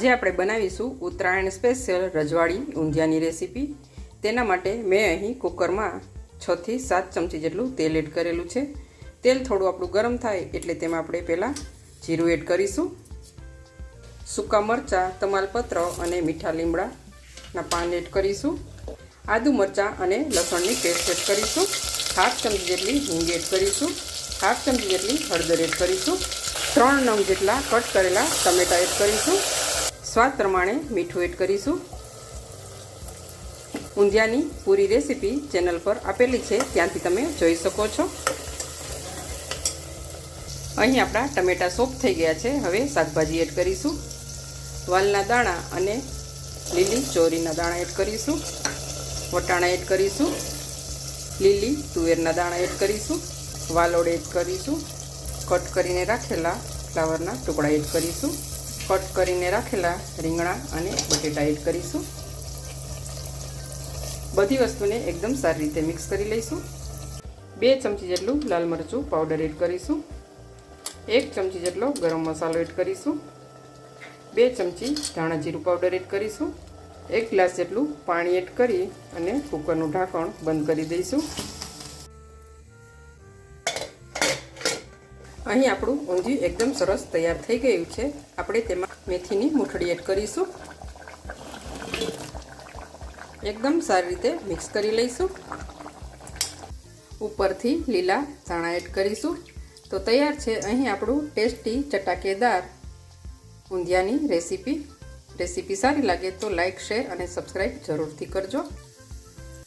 આજે આપણે બનાવીશું ઉત્તરાયણ સ્પેશિયલ રજવાડી ઊંધિયાની રેસીપી। તેના માટે મેં અહીં કુકરમાં 6 થી 7 ચમચી જેટલું તેલ એડ કરેલું છે। તેલ થોડું આપણું ગરમ થાય એટલે તેમાં આપણે પહેલાં જીરું એડ કરીશું, સૂકા મરચાં, તમાલપત્ર અને મીઠા લીમડાના પાન એડ કરીશું, આદુ મરચાં અને લસણની પેસ્ટ એડ કરીશું, હાફ ચમચી જેટલી હિંગ એડ કરીશું, હાફ ચમચી જેટલી હળદર એડ કરીશું, 3 નંગ જેટલા કટ કરેલા ટમેટા એડ કરીશું, સ્વાદ પ્રમાણે મીઠું એડ કરીશું। ઊંધિયાની પૂરી રેસીપી ચેનલ પર આપેલી છે, ત્યાંથી તમે જોઈ શકો છો। અહીં આપણા ટમેટા સોફ્ટ થઈ ગયા છે। હવે શાકભાજી એડ કરીશું, વાલના દાણા અને લીલી ચોરીના દાણા એડ કરીશું, વટાણા એડ કરીશું, લીલી તુવેરના દાણા એડ કરીશું, વાલોડ એડ કરીશું, કટ કરીને રાખેલા ફ્લાવરના ટુકડા એડ કરીશું, કટ કરીને રાખેલા રીંગણા અને બટેટા એડ કરીશું। બધી વસ્તુને એકદમ સારી રીતે મિક્સ કરી લઈશું। 2 ચમચી જેટલું લાલ મરચું પાવડર એડ કરીશું, 1 ચમચી જેટલો ગરમ મસાલો એડ કરીશું, 2 ચમચી ધાણા જીરું પાવડર એડ કરીશું, 1 ગ્લાસ જેટલું પાણી એડ કરી અને કુકરનું ઢાંકણ બંધ કરી દઈશું। અહીં આપણું ઊંધિયું એકદમ સરસ તૈયાર થઈ ગયું છે। આપણે તેમાં મેથીની મૂઠડી એડ કરીશું, એકદમ સારી રીતે મિક્સ કરી લઈશું, ઉપરથી લીલા ધાણા એડ કરીશું। તો તૈયાર છે અહીં આપણું ટેસ્ટી ચટાકેદાર ઊંધિયાની રેસીપી। રેસીપી સારી લાગે તો લાઈક, શેર અને સબસ્ક્રાઈબ જરૂરથી કરજો।